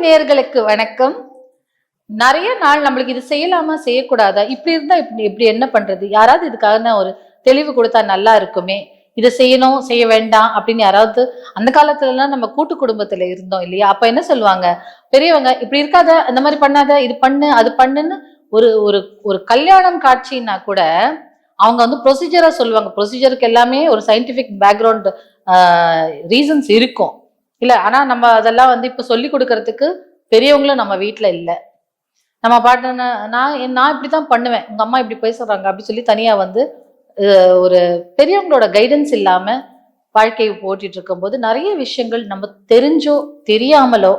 நேயர்களுக்கு வணக்கம். நிறைய நாள் நம்மளுக்கு இது செய்யலாமா செய்யக்கூடாதா, இப்படி இருந்தா இப்படி இப்படி என்ன பண்றது, யாராவது இதுக்காக ஒரு தெளிவு கொடுத்தா நல்லா இருக்குமே, இதை செய்யணும் செய்ய வேண்டாம் அப்படின்னு யாராவது. அந்த காலத்துல எல்லாம் நம்ம கூட்டு குடும்பத்துல இருந்தோம் இல்லையா, அப்ப என்ன சொல்லுவாங்க பெரியவங்க, இப்படி இருக்காத, அந்த மாதிரி பண்ணாத, இது பண்ணு அது பண்ணுன்னு. ஒரு ஒரு ஒரு கல்யாணம் காட்சின்னா கூட அவங்க ப்ரொசீஜரா சொல்லுவாங்க. ப்ரொசீஜருக்கு எல்லாமே ஒரு சயின்டிபிக் பேக்ரவுண்ட் ரீசன்ஸ் இருக்கும் இல்ல. ஆனா நம்ம அதெல்லாம் இப்ப சொல்லி கொடுக்கறதுக்கு பெரியவங்களும் நம்ம வீட்டுல இல்ல. நம்ம பாட்டு நான் நான் இப்படித்தான் பண்ணுவேன், உங்க அம்மா இப்படி பேசுறாங்க அப்படி சொல்லி தனியா ஒரு பெரியவங்களோட கைடன்ஸ் இல்லாம வாழ்க்கையை போட்டிட்டு இருக்கும் போது நிறைய விஷயங்கள் நம்ம தெரிஞ்சோ தெரியாமலோ.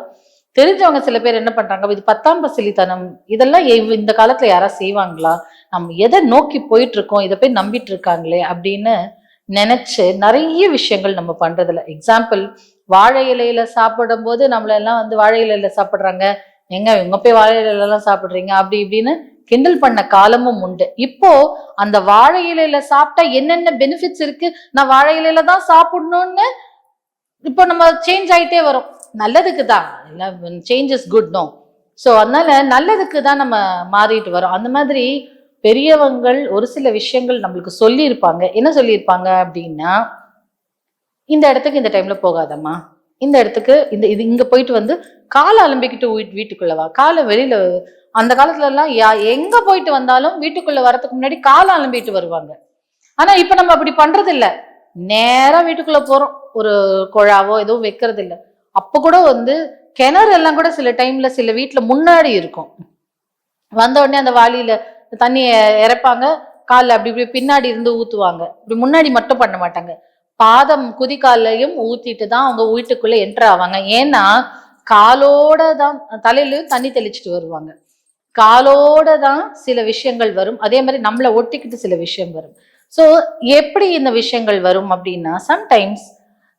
தெரிஞ்சவங்க சில பேர் என்ன பண்றாங்க, இது 10ஆம் பசிலித்தனம், இதெல்லாம் இந்த காலத்துல யாரா செய்வாங்களா, நம்ம எதை நோக்கி போயிட்டு இருக்கோம், இதை போய் நம்பிட்டு இருக்காங்களே அப்படின்னு நினைச்சு நிறைய விஷயங்கள் நம்ம பண்றதில்ல. எக்ஸாம்பிள், வாழை இலையில சாப்பிடும் போது நம்மள எல்லாம் வாழை இலையில சாப்பிடுறாங்க, எங்க இவங்க போய் வாழை இலையில எல்லாம் சாப்பிடுறீங்க அப்படி இப்படின்னு கிண்டல் பண்ண காலமும் உண்டு. இப்போ அந்த வாழை இலையில சாப்பிட்டா என்னென்ன பெனிஃபிட்ஸ் இருக்கு, நான் வாழை இலையில தான் சாப்பிடணும்னு இப்போ நம்ம சேஞ்ச் ஆயிட்டே வரும். நல்லதுக்கு தான், change is good no. So அதனால நல்லதுக்கு தான் நம்ம மாறிட்டு வரோம். அந்த மாதிரி பெரியவங்கள் ஒரு சில விஷயங்கள் நம்மளுக்கு சொல்லியிருப்பாங்க. என்ன சொல்லியிருப்பாங்க அப்படின்னா, இந்த இடத்துக்கு இந்த டைம்ல போகாதம்மா, இந்த இடத்துக்கு இது இங்க போயிட்டு காலை அலம்பிக்கிட்டு வீட்டுக்குள்ளவா, காலை வெளியில. அந்த காலத்துல எல்லாம் எங்க போயிட்டு வந்தாலும் வீட்டுக்குள்ள வரதுக்கு முன்னாடி காலை அலம்பிட்டு வருவாங்க. ஆனா இப்ப நம்ம அப்படி பண்றது இல்ல, நேரா வீட்டுக்குள்ள போறோம், ஒரு குழாவோ ஏதோ வைக்கிறது இல்ல. அப்ப கூட கிணறு எல்லாம் கூட சில டைம்ல சில வீட்டுல முன்னாடி இருக்கும். வந்த உடனே அந்த வாளியில தண்ணிய இறைப்பாங்க, காலில் அப்படி இப்படி பின்னாடி இருந்து ஊத்துவாங்க. இப்படி முன்னாடி மட்டும் பண்ண மாட்டாங்க, பாதம் குதிகாலையும் ஊத்திட்டு தான் அவங்க வீட்டுக்குள்ள என்டர் ஆவாங்க. ஏன்னா காலோட தான் தலையிலயும் தண்ணி தெளிச்சுட்டு வருவாங்க, காலோட தான் சில விஷயங்கள் வரும். அதே மாதிரி நம்மளை ஒட்டிக்கிட்டு சில விஷயம் வரும். ஸோ எப்படி இந்த விஷயங்கள் வரும் அப்படின்னா, சம்டைம்ஸ்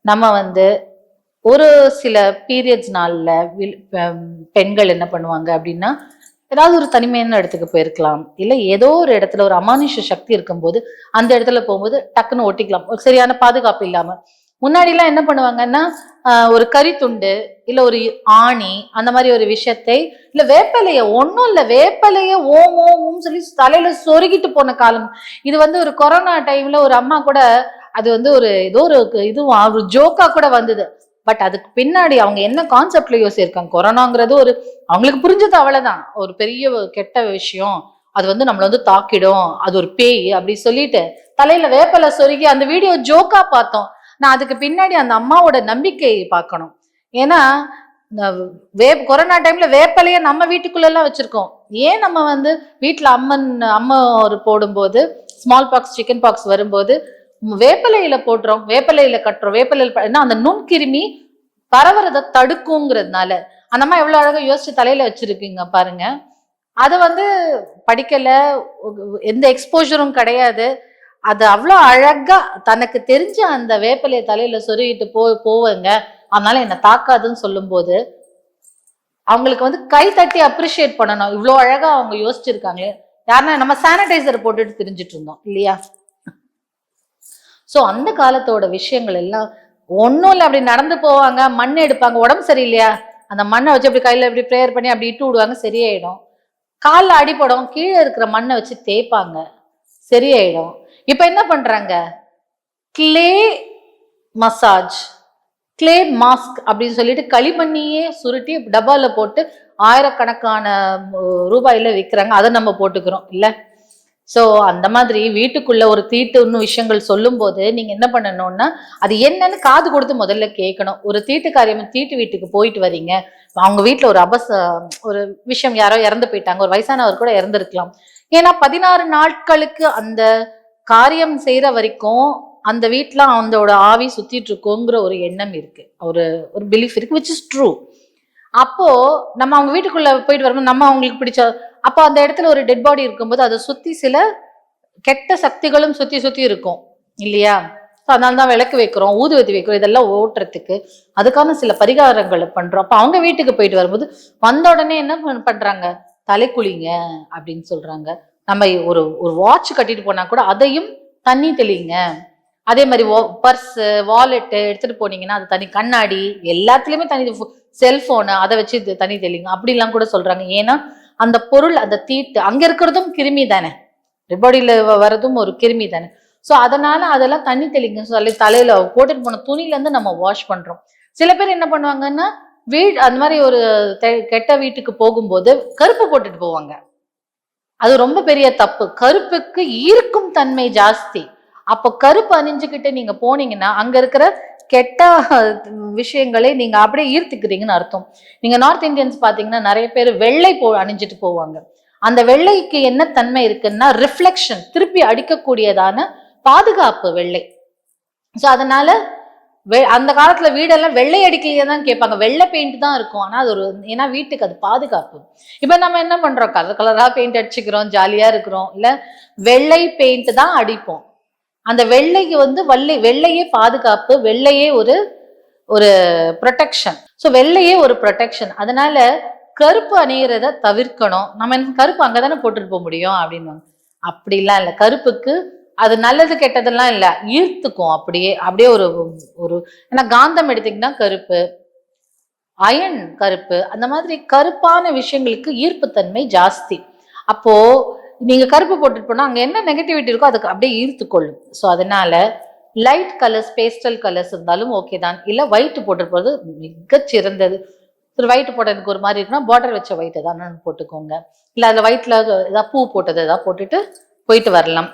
நம்ம ஒரு சில பீரியட்ஸ் நாள்ல பெண்கள் என்ன பண்ணுவாங்க அப்படின்னா, ஏதாவது ஒரு தனிமையான இடத்துக்கு போயிருக்கலாம், இல்ல ஏதோ ஒரு இடத்துல ஒரு அமானுஷ சக்தி இருக்கும்போது அந்த இடத்துல போகும்போது டக்குன்னு ஒட்டிக்கலாம், ஒரு சரியான பாதுகாப்பு இல்லாம. முன்னாடி எல்லாம் என்ன பண்ணுவாங்கன்னா, ஒரு கரித்துண்டு இல்ல ஒரு ஆணி அந்த மாதிரி ஒரு விஷயத்தை, இல்ல வேப்பலைய, ஒன்னும் இல்ல வேப்பலைய ஓம் ஓம் சொல்லி தலையில சொருகிட்டு போன காலம் இது. ஒரு கொரோனா டைம்ல ஒரு அம்மா கூட அது ஒரு ஏதோ ஒரு இதுவும் ஒரு ஜோக்கா கூட வந்தது. பட் அதுக்கு பின்னாடி அவங்க என்ன கான்செப்ட்ல யோசிச்சிருக்காங்க, கொரோனாங்கிறது ஒரு அவங்களுக்கு புரிஞ்சது அவ்வளவுதான், ஒரு பெரிய கெட்ட விஷயம், அது நம்மள தாக்கிடும், அது ஒரு பேய் அப்படி சொல்லிட்டு தலையில வேப்பலை சொருகி அந்த வீடியோ ஜோக்கா பார்த்தோம். நான் அதுக்கு பின்னாடி அந்த அம்மாவோட நம்பிக்கை பார்க்கணும். ஏன்னா கொரோனா டைம்ல வேப்பலைய நம்ம வீட்டுக்குள்ள எல்லாம் வச்சிருக்கோம். ஏன் நம்ம வீட்டுல அம்மா ஒரு போடும்போது ஸ்மால் பாக்ஸ் சிக்கன் பாக்ஸ் வரும்போது வேப்பலையில போடுறோம், வேப்பலையில கட்டுறோம், வேப்பலையில அந்த நுண்கிருமி பரவுறதை தடுக்குங்கிறதுனால. அந்த அம்மா எவ்வளவு அழகா யோசிச்சு தலையில வச்சிருக்கீங்க பாருங்க. அதை படிக்கல, எந்த எக்ஸ்போஜரும் கிடையாது, அது அவ்வளோ அழகா தனக்கு தெரிஞ்ச அந்த வேப்பலைய தலையில சொருகிட்டு போவங்க, அதனால என்ன தாக்காதுன்னு சொல்லும் போது அவங்களுக்கு கை தட்டி அப்ரிஷியேட் பண்ணணும். இவ்வளோ அழகா அவங்க யோசிச்சிருக்காங்களே. யாருன்னா நம்ம சானிடைசர் போட்டுட்டு தெரிஞ்சிட்டு இருந்தோம் இல்லையா. சோ அந்த காலத்தோட விஷயங்கள் எல்லாம் ஒன்னும் இல்லை, அப்படி நடந்து போவாங்க, மண் எடுப்பாங்க, உடம்பு சரியில்லையா அந்த மண்ணை வச்சு அப்படி கையில அப்படி ப்ரேயர் பண்ணி அப்படி இட்டு விடுவாங்க, சரியாயிடும். காலில் அடிப்படும், கீழே இருக்கிற மண்ணை வச்சு தேய்ப்பாங்க, சரியாயிடும். இப்ப என்ன பண்றாங்க, கிளே மசாஜ், கிளே மாஸ்க் அப்படின்னு சொல்லிட்டு களிமண்ணியே சுருட்டி டப்பால போட்டு ஆயிரக்கணக்கான ரூபாயில விற்கிறாங்க, அதை நம்ம போட்டுக்கிறோம் இல்ல. சோ அந்த மாதிரி வீட்டுக்குள்ள ஒரு தீட்டு விஷயங்கள் சொல்லும் போது நீங்க என்ன பண்ணணும்னா, அது என்னன்னு காது கொடுத்து முதல்ல கேட்கணும். ஒரு தீட்டு காரியம், தீட்டு வீட்டுக்கு போயிட்டு வரீங்க, அவங்க வீட்டுல ஒரு விஷயம், யாரோ இறந்து போயிட்டாங்க, ஒரு வயசானவர் கூட இறந்துருக்கலாம். ஏன்னா 16 நாட்களுக்கு அந்த காரியம் செய்யற வரைக்கும் அந்த வீட்டுல அவங்களோட ஆவி சுத்திட்டு இருக்கோங்கிற ஒரு எண்ணம் இருக்கு, ஒரு பிலீஃப் இருக்கு, விச் இஸ் ட்ரூ. அப்போ நம்ம அவங்க வீட்டுக்குள்ள போயிட்டு வரும்போது நம்ம அவங்களுக்கு பிடிச்ச, அப்போ அந்த இடத்துல ஒரு டெட் பாடி இருக்கும்போது அதை சுத்தி சில கெட்ட சக்திகளும் சுத்தி சுத்தி இருக்கும் இல்லையா. அதனால தான் விளக்கு வைக்கிறோம், ஊதுவத்தி வைக்கிறோம், இதெல்லாம் ஓட்டுறதுக்கு அதுக்கான சில பரிகாரங்களை பண்றோம். அப்ப அவங்க வீட்டுக்கு போயிட்டு வரும்போது வந்த உடனே என்ன பண்றாங்க, தலை குளிங்க அப்படின்னு சொல்றாங்க. நம்ம ஒரு வாட்ச் கட்டிட்டு போனா கூட அதையும் தண்ணி தெளிங்க. அதே மாதிரி பர்ஸ் வாலெட்டு எடுத்துட்டு போனீங்கன்னா அது தனி, கண்ணாடி எல்லாத்துலயுமே தனி, செல்போனு அதை வச்சு தண்ணி தெளிங்க அப்படிலாம் கூட சொல்றாங்க. ஏன்னா அந்த பொருள், அந்த தீட்டு அங்க இருக்கிறதும் கிருமி தானே, பாடியில வர்றதும் ஒரு கிருமி தானே. ஸோ அதனால அதெல்லாம் தண்ணி தெளிங்க சொல்லி தலையில போட்டுட்டு போன துணில இருந்து நம்ம வாஷ் பண்றோம். சில பேர் என்ன பண்ணுவாங்கன்னா வீடு அந்த மாதிரி ஒரு கெட்ட வீட்டுக்கு போகும்போது கருப்பு போட்டுட்டு போவாங்க. அது ரொம்ப பெரிய தப்பு. கருப்புக்கு ஈர்க்கும் தன்மை ஜாஸ்தி. அப்போ கருப்பு அணிஞ்சுக்கிட்டு நீங்க போனீங்கன்னா அங்க இருக்கிற கெட்ட விஷயங்களை நீங்க அப்படியே ஈர்த்துக்கிறீங்கன்னு அர்த்தம். நீங்க நார்த் இந்தியன்ஸ் பாத்தீங்கன்னா நிறைய பேர் வெள்ளை அணிஞ்சிட்டு போவாங்க. அந்த வெள்ளைக்கு என்ன தன்மை இருக்குன்னா ரிஃப்ளெக்ஷன், திருப்பி அடிக்கக்கூடியதான பாதுகாப்பு வெள்ளை. ஸோ அதனால அந்த காலத்துல வீடெல்லாம் வெள்ளை அடிக்கலையே தான் கேட்பாங்க. வெள்ளை பெயிண்ட் தான் இருக்கும். ஆனா அது ஒரு, ஏன்னா வீட்டுக்கு அது பாதுகாப்பு. இப்ப நம்ம என்ன பண்றோம், கலர் கலரா பெயிண்ட் அடிச்சுக்கிறோம், ஜாலியா இருக்கிறோம். இல்ல வெள்ளை பெயிண்ட் தான் அடிப்போம். அந்த வெள்ளைக்கு வெள்ளையே பாதுகாப்பு, வெள்ளையே ஒரு ஒரு ப்ரொடெக்ஷன். ஸோ வெள்ளையே ஒரு ப்ரொடெக்ஷன். அதனால கருப்பு அணியறத தவிர்க்கணும். நம்ம கருப்பு அங்கதானே போட்டுட்டு போக முடியும் அப்படின்னு. அப்படிலாம் இல்லை. கருப்புக்கு அது நல்லது கெட்டதெல்லாம் இல்லை, ஈர்த்துக்கும். அப்படியே அப்படியே ஒரு ஒரு ஏன்னா காந்தம் எடுத்தீங்கன்னா கருப்பு, அயன் கருப்பு, அந்த மாதிரி கருப்பான விஷயங்களுக்கு ஈர்ப்புத்தன்மை ஜாஸ்தி. அப்போ நீங்க கருப்பு போட்டுட்டு போனா அங்க என்ன நெகட்டிவிட்டி இருக்கோ அதுக்கு அப்படியே ஈர்த்துக்கொள்ளும். ஸோ அதனால லைட் கலர்ஸ், பேஸ்டல் கலர்ஸ் இருந்தாலும் ஓகே தான். இல்லை ஒயிட் போட்டு போறது மிக சிறந்தது. ஒயிட் போட்டதுக்கு ஒரு மாதிரி இருக்குன்னா பார்டர் வச்ச ஒயிட் ஏதாவது போட்டுக்கோங்க. இல்லை அதுல ஒயிட்ல ஏதாவது பூ போட்டது ஏதாவது போட்டுட்டு போயிட்டு வரலாம்.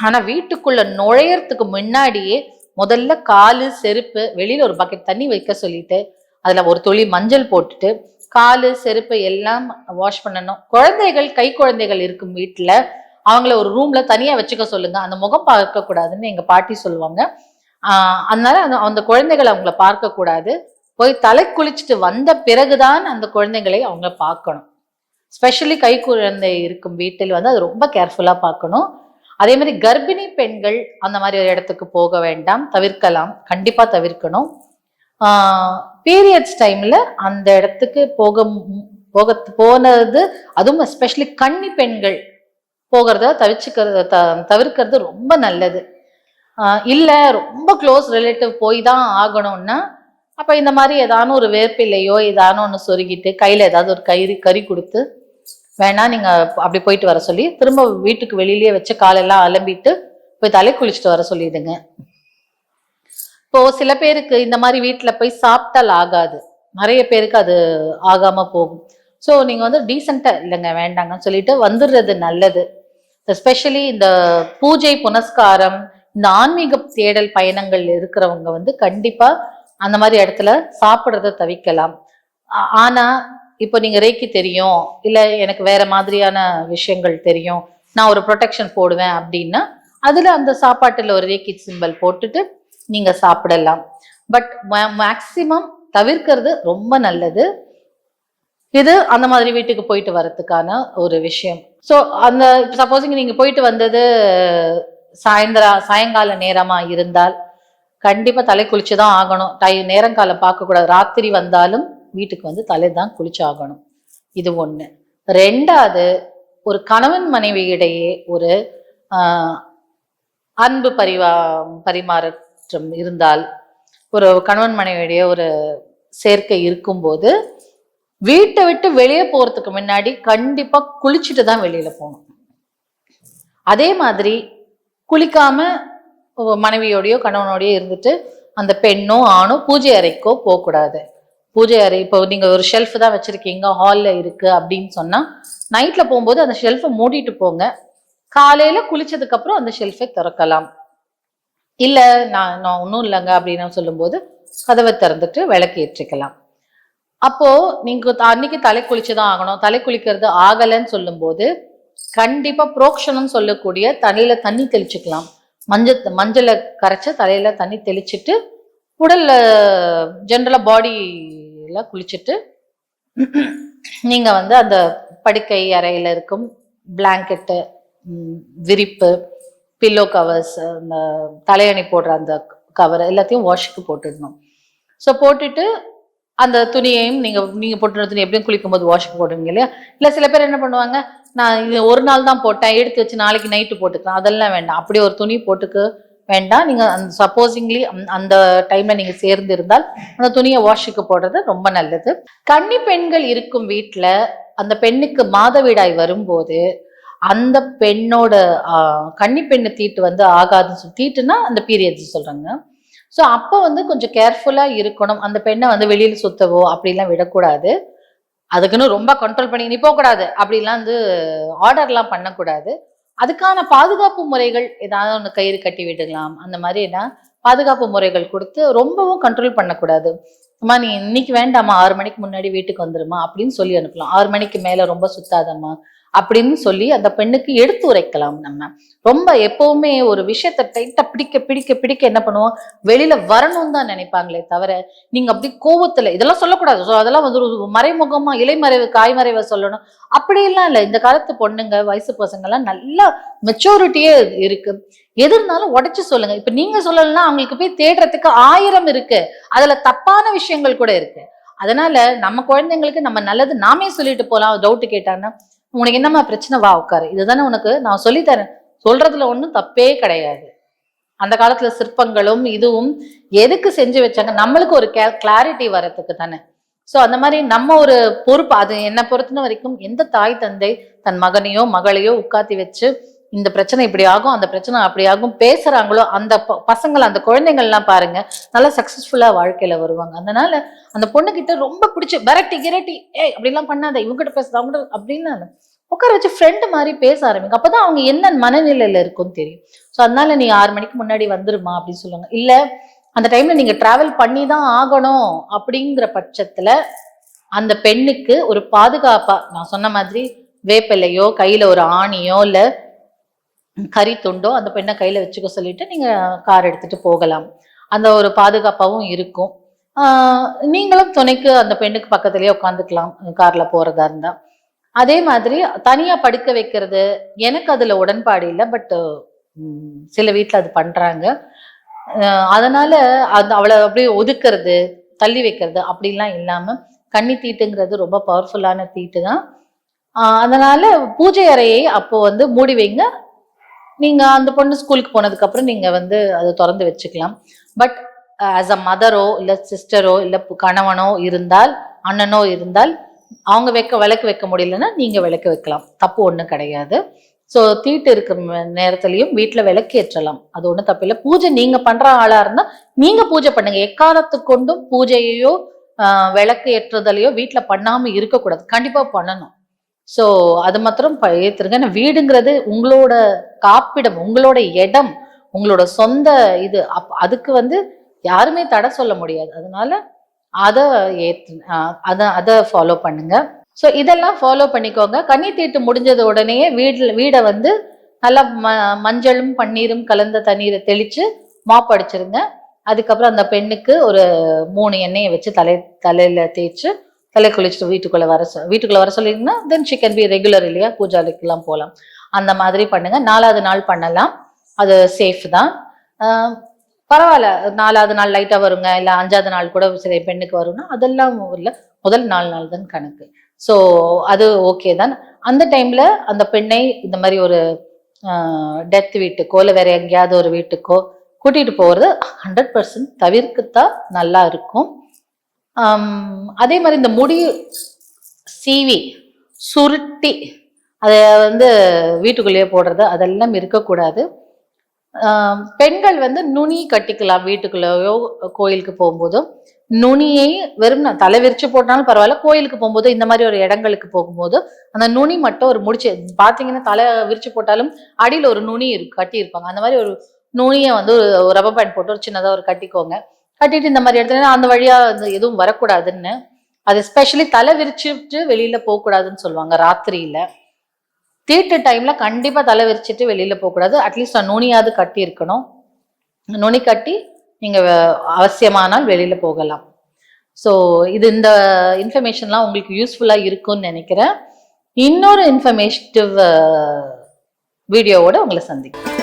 ஆனா வீட்டுக்குள்ள நுழையறதுக்கு முன்னாடியே முதல்ல காலு, செருப்பு, வெளியில ஒரு பக்கெட் தண்ணி வைக்க சொல்லிட்டு அதுல ஒரு துளி மஞ்சள் போட்டுட்டு காலு, செருப்பு எல்லாம் வாஷ் பண்ணணும். குழந்தைகள், கை குழந்தைகள் இருக்கும் வீட்டுல அவங்கள ஒரு ரூம்ல தனியா வச்சுக்க சொல்லுங்க. அந்த முகம் பார்க்க கூடாதுன்னு எங்க பாட்டி சொல்லுவாங்க. அதனால அந்த குழந்தைகள் அவங்கள பார்க்க கூடாது. போய் தலை குளிச்சுட்டு வந்த பிறகுதான் அந்த குழந்தைகளை அவங்க பார்க்கணும். ஸ்பெஷலி கை குழந்தை இருக்கும் வீட்டில் அது ரொம்ப கேர்ஃபுல்லா பார்க்கணும். அதே மாதிரி கர்ப்பிணி பெண்கள் அந்த மாதிரி ஒரு இடத்துக்கு போக வேண்டாம், தவிர்க்கலாம், கண்டிப்பா தவிர்க்கணும். பீரியட்ஸ் டைம்ல அந்த இடத்துக்கு போனது, அதுவும் எஸ்பெஷலி கன்னி பெண்கள் போகிறத தவிர்க்கிறது ரொம்ப நல்லது. இல்ல ரொம்ப க்ளோஸ் ரிலேட்டிவ் போய் தான் ஆகணும்னா அப்ப இந்த மாதிரி ஏதான ஒரு வேப்பிலையோ ஏதான ஒண்ணு சொருகிட்டு கையில ஏதாவது ஒரு கறி கொடுத்து வேணா நீங்க அப்படி போயிட்டு வர சொல்லி திரும்ப வீட்டுக்கு வெளியிலேயே வச்சு காலெல்லாம் அலம்பிட்டு போய் தலை குளிச்சுட்டு வர சொல்லிடுங்க. இப்போ சில பேருக்கு இந்த மாதிரி வீட்டுல போய் சாப்பிட்டால் ஆகாது, நிறைய பேருக்கு அது ஆகாம போகும். ஸோ நீங்க டீசெண்டா இல்லைங்க வேண்டாங்கன்னு சொல்லிட்டு வந்துடுறது நல்லது. எஸ்பெஷலி இந்த பூஜை புனஸ்காரம், இந்த ஆன்மீக தேடல் பயணங்கள் இருக்கிறவங்க கண்டிப்பா அந்த மாதிரி இடத்துல சாப்பிட்றத தவிக்கலாம். ஆனா இப்போ நீங்க ரேக்கி தெரியும், இல்ல எனக்கு வேற மாதிரியான விஷயங்கள் தெரியும், நான் ஒரு ப்ரொடெக்ஷன் போடுவேன் அப்படின்னா அதுல அந்த சாப்பாட்டுல ஒரு ரேக்கி சிம்பல் போட்டுட்டு நீங்க சாப்பிடலாம். பட் மேக்சிமம் தவிர்க்கிறது ரொம்ப நல்லது. இது அந்த மாதிரி வீட்டுக்கு போயிட்டு வர்றதுக்கான ஒரு விஷயம். ஸோ அந்த சப்போஸிங் நீங்க போயிட்டு வந்தது சாயங்கால நேரமா இருந்தால் கண்டிப்பா தலை குளிச்சுதான் ஆகணும். நேரங்காலம் பார்க்க கூடாது. ராத்திரி வந்தாலும் வீட்டுக்கு தலை தான் குளிச்சு ஆகணும். இது ஒண்ணு. ரெண்டாவது, ஒரு கணவன் மனைவி இடையே ஒரு அன்பு பரிமாற்றம் இருந்தால், ஒரு கணவன் மனைவியிடையே ஒரு சேர்க்கை இருக்கும்போது வீட்டை விட்டு வெளியே போறதுக்கு முன்னாடி கண்டிப்பா குளிச்சுட்டு தான் வெளியில போகணும். அதே மாதிரி குளிக்காம மனைவியோடையோ கணவனோடையோ இருந்துட்டு அந்த பெண்ணோ ஆணோ பூஜை அறைக்கோ போகக்கூடாது. பூஜை அறை இப்போ நீங்க ஒரு ஷெல்ஃப் தான் வச்சிருக்கீங்க, ஹால்ல இருக்கு அப்படின்னு சொன்னா நைட்ல போகும்போது அந்த ஷெல்ஃபை மூடிட்டு போங்க. காலையில குளிச்சதுக்கு அப்புறம் அந்த ஷெல்ஃபை திறக்கலாம். இல்ல நான் ஒன்றும் இல்லைங்க அப்படின்னு சொல்லும்போது கதவை திறந்துட்டு விளக்கு ஏற்றிக்கலாம். அப்போ நீங்க அன்னைக்கு தலை குளிச்சுதான் ஆகணும். தலை குளிக்கிறது ஆகலைன்னு சொல்லும் போது கண்டிப்பா புரோக்ஷனம் சொல்லக்கூடிய தலையில தண்ணி தெளிச்சுக்கலாம். மஞ்சளை கரைச்சு தலையில தண்ணி தெளிச்சுட்டு உடல்ல ஜென்ரலா பாடியில குளிச்சுட்டு நீங்க அந்த படுக்கை அறையில இருக்கும் பிளாங்கெட்டு, விரிப்பு, பில்லோ கவர்ஸ், அந்த தலையணை போடுற அந்த கவர் எல்லாத்தையும் வாஷுக்கு போட்டுடணும். ஸோ போட்டுட்டு அந்த துணியையும் நீங்க போட்டுற துணி எப்படியும் குளிக்கும் போது வாஷுக்கு போடுவீங்க இல்லையா? இல்ல சில பேர் என்ன பண்ணுவாங்க, நான் இது ஒரு நாள் தான் போட்டேன், எடுத்து வச்சு நாளைக்கு நைட்டு போட்டுக்கலாம், அதெல்லாம் வேண்டாம். அப்படி ஒரு துணி போட்டுக்கு வேண்டாம். நீங்க சப்போசிங்லி அந்த டைம்ல நீங்க சேர்ந்து இருந்தால் அந்த துணியை வாஷுக்கு போடுறது ரொம்ப நல்லது. கன்னி பெண்கள் இருக்கும் வீட்டுல அந்த பெண்ணுக்கு மாதவிடாய் வரும்போது அந்த பெண்ணோட கன்னி பெண்ணு தீட்டு வந்து ஆகாதுன்னு சொல்லி, தீட்டுனா அந்த பீரியட்ஸ் சொல்றாங்க. ஸோ அப்போ வந்து கொஞ்சம் கேர்ஃபுல்லா இருக்கணும். அந்த பெண்ணை வந்து வெளியில சுத்தவோ அப்படிலாம் விடக்கூடாது. அதுக்குன்னு ரொம்ப கண்ட்ரோல் பண்ணி நீ போகக்கூடாது அப்படிலாம் வந்து ஆர்டர்லாம் பண்ணக்கூடாது. அதுக்கான பாதுகாப்பு முறைகள் ஏதாவது ஒன்று கயிறு கட்டி விடலாம். அந்த மாதிரி என்ன பாதுகாப்பு முறைகள் கொடுத்து ரொம்பவும் கண்ட்ரோல் பண்ணக்கூடாது. அம்மா நீ இன்னைக்கு வேண்டாமா, 6 மணிக்கு முன்னாடி வீட்டுக்கு வந்துருமா அப்படின்னு சொல்லி அனுப்பலாம். 6 மணிக்கு மேல ரொம்ப சுத்தாதம்மா அப்படின்னு சொல்லி அந்த பெண்ணுக்கு எடுத்து உரைக்கலாம். நம்ம ரொம்ப எப்பவுமே ஒரு விஷயத்த டைட்டா பிடிக்க பிடிக்க பிடிக்க என்ன பண்ணுவோம், வெளியில வரணும்னு தான் நினைப்பாங்களே தவிர, நீங்க அப்படி கோவத்துல இதெல்லாம் சொல்லக்கூடாது. ஸோ அதெல்லாம் வந்து ஒரு மறைமுகமா இலைமறைவு காய்மறைவை சொல்லணும் அப்படியெல்லாம் இல்லை. இந்த காலத்து பொண்ணுங்க வயசு பசங்க எல்லாம் நல்லா மெச்சூரிட்டியே இருக்கு. எது இருந்தாலும் உடைச்சு சொல்லுங்க. இப்ப நீங்க சொல்லலைன்னா அவங்களுக்கு போய் தேடுறதுக்கு 1000 இருக்கு. அதுல தப்பான விஷயங்கள் கூட இருக்கு. அதனால நம்ம குழந்தைங்களுக்கு நம்ம நல்லது நாமே சொல்லிட்டு போலாம். டவுட் கேட்டாங்கன்னா, உனக்கு என்னம்மா பிரச்சனை, வா உட்காரு, இதுதானே உனக்கு நான் சொல்லித்தரேன், சொல்றதுல ஒண்ணும் தப்பே கிடையாது. அந்த காலத்துல சிற்பங்களும் இதுவும் எதுக்கு செஞ்சு வச்சாங்க, நம்மளுக்கு ஒரு கிளாரிட்டி வரத்துக்கு தானே. சோ அந்த மாதிரி நம்ம ஒரு பொறுப்பு. அது என்ன பொறுத்தின வரைக்கும் எந்த தாய் தந்தை தன் மகனையோ மகளையோ உட்காத்தி வச்சு இந்த பிரச்சனை இப்படி ஆகும் அந்த பிரச்சனை அப்படி ஆகும் பேசுறாங்களோ, அந்த பசங்கள் அந்த குழந்தைங்கள்லாம் பாருங்க நல்லா சக்சஸ்ஃபுல்லா வாழ்க்கையில வருவாங்க. அதனால அந்த பொண்ணுகிட்ட ரொம்ப பிடிச்சி விரட்டி கிரட்டி அப்படிலாம் பண்ணாத, இவங்ககிட்ட பேசுறது அவங்க அப்படின்னு உட்கார வச்சு ஃப்ரெண்டு மாதிரி பேச ஆரம்பிங்க. அப்பதான் அவங்க என்ன மனநிலையில இருக்கும்னு தெரியும். ஸோ அதனால நீ 6 மணிக்கு முன்னாடி வந்துருமா அப்படின்னு சொல்லுவாங்க. இல்ல அந்த டைம்ல நீங்க டிராவல் பண்ணி தான் ஆகணும் அப்படிங்கிற பட்சத்துல அந்த பெண்ணுக்கு ஒரு பாதுகாப்பா நான் சொன்ன மாதிரி வேப்பிலையோ கையில ஒரு ஆணியோ இல்ல கறி துண்டோ அந்த பெண்ணை கையில வச்சுக்க சொல்லிட்டு நீங்க கார் எடுத்துட்டு போகலாம். அந்த ஒரு பாதுகாப்பாவும் இருக்கும். நீங்களும் துணைக்கு அந்த பெண்ணுக்கு பக்கத்துலயே உட்காந்துக்கலாம் கார்ல போறதா இருந்தா. அதே மாதிரி தனியா படுக்க வைக்கிறது எனக்கு அதுல உடன்பாடு இல்லை. பட் சில வீட்டுல அது பண்றாங்க. அதனால அது அவளை அப்படியே ஒதுக்குறது தள்ளி வைக்கிறது அப்படிலாம் இல்லாம, கன்னி தீட்டுங்கிறது ரொம்ப பவர்ஃபுல்லான தீட்டு தான். அதனால பூஜை அறையை அப்போ வந்து மூடி வைங்க. நீங்க அந்த பொண்ணு ஸ்கூலுக்கு போனதுக்கு அப்புறம் நீங்க வந்து அதை திறந்து வச்சுக்கலாம். பட் ஆஸ் அ மதரோ இல்ல சிஸ்டரோ இல்ல கணவனோ இருந்தால், அண்ணனோ இருந்தால், அவங்க விளக்கு வைக்க முடியலன்னா நீங்க விளக்கு வைக்கலாம். தப்பு ஒண்ணும் கிடையாது. ஸோ தீட்டு இருக்கிற நேரத்திலையும் வீட்டுல விளக்கு ஏற்றலாம். அது ஒண்ணும் தப்பு இல்லை. பூஜை நீங்க பண்ற ஆளா இருந்தா நீங்க பூஜை பண்ணுங்க. எக்காலத்து கொண்டும் பூஜையையோ விளக்கு ஏற்றுதலையோ வீட்டுல பண்ணாம இருக்கக்கூடாது. கண்டிப்பா பண்ணணும். சோ அது மாத்திரம் ஏத்துருங்க. வீடுங்கிறது உங்களோட காப்பிடம், உங்களோட இடம், உங்களோட சொந்த இது. அதுக்கு வந்து யாருமே தடை சொல்ல முடியாது. அதனால அதை அதை ஃபாலோ பண்ணுங்க. ஸோ இதெல்லாம் ஃபாலோ பண்ணிக்கோங்க. கன்னி தீட்டு முடிஞ்சது உடனே வீடை வந்து நல்லா மஞ்சளும் பன்னீரும் கலந்த தண்ணீரை தெளிச்சு மாப் அடிச்சிருங்க. அதுக்கப்புறம் அந்த பெண்ணுக்கு ஒரு 3 எண்ணெயை வச்சு தலையில தேய்ச்சு தலை குளிச்சுட்டு வீட்டுக்குள்ள வர சொல்லிங்கன்னா then she can be regular இல்லையா, பூஜாலிக்கெல்லாம் போகலாம். அந்த மாதிரி பண்ணுங்க. 4வது நாள் பண்ணலாம். அது சேஃப் தான். பரவாயில்ல. 4வது நாள் லைட்டா வருங்க, இல்ல 5வது நாள் கூட சில பெண்ணுக்கு வரும்னா அதெல்லாம் இல்ல, முதல் 4 நாள் தான் கணக்கு. ஸோ அது ஓகே தான். அந்த டைம்ல அந்த பெண்ணை இந்த மாதிரி ஒரு டெத் வீட்டுக்கோ இல்லை வேற எங்கேயாவது ஒரு வீட்டுக்கோ கூட்டிட்டு போறது 100% தவிர்க்கத்தான் நல்லா இருக்கும். அதே மாதிரி இந்த முடி சீவி சுருட்டி அதை வந்து வீட்டுக்குள்ளேயே போடுறது அதெல்லாம் இருக்கக்கூடாது. பெண்கள் வந்து நுனி கட்டிக்கலாம். வீட்டுக்குள்ளேயோ கோயிலுக்கு போகும்போதும் நுனியை வெறும் தலை விரிச்சு போட்டாலும் பரவாயில்ல. கோயிலுக்கு போகும்போது இந்த மாதிரி ஒரு இடங்களுக்கு போகும்போது அந்த நுனி மட்டும் ஒரு முடிச்சு பாத்தீங்கன்னா, தலை விரிச்சு போட்டாலும் அடியில் ஒரு நுனி கட்டி இருப்பாங்க. அந்த மாதிரி ஒரு நுனியை வந்து ஒரு ரப்பர் பேண்ட் போட்டு ஒரு சின்னதா ஒரு கட்டிக்கோங்க. கட்டிட்டு இந்த மாதிரி இடத்துல அந்த வழியா எதுவும் வரக்கூடாதுன்னு, அது எஸ்பெஷலி தலை விரிச்சுட்டு வெளியில போகக்கூடாதுன்னு சொல்லுவாங்க. ராத்திரியில தீட்டு டைம்ல கண்டிப்பா தலை விரிச்சிட்டு வெளியில போகக்கூடாது. அட்லீஸ்ட் நுனியாவது கட்டி இருக்கணும். நுனி கட்டி நீங்க அவசியமானால் வெளியில போகலாம். ஸோ இந்த இன்ஃபர்மேஷன்லாம் உங்களுக்கு யூஸ்ஃபுல்லா இருக்கும்னு நினைக்கிறேன். இன்னொரு இன்ஃபர்மேட்டிவ் வீடியோவோட உங்களை சந்திக்கிறேன்.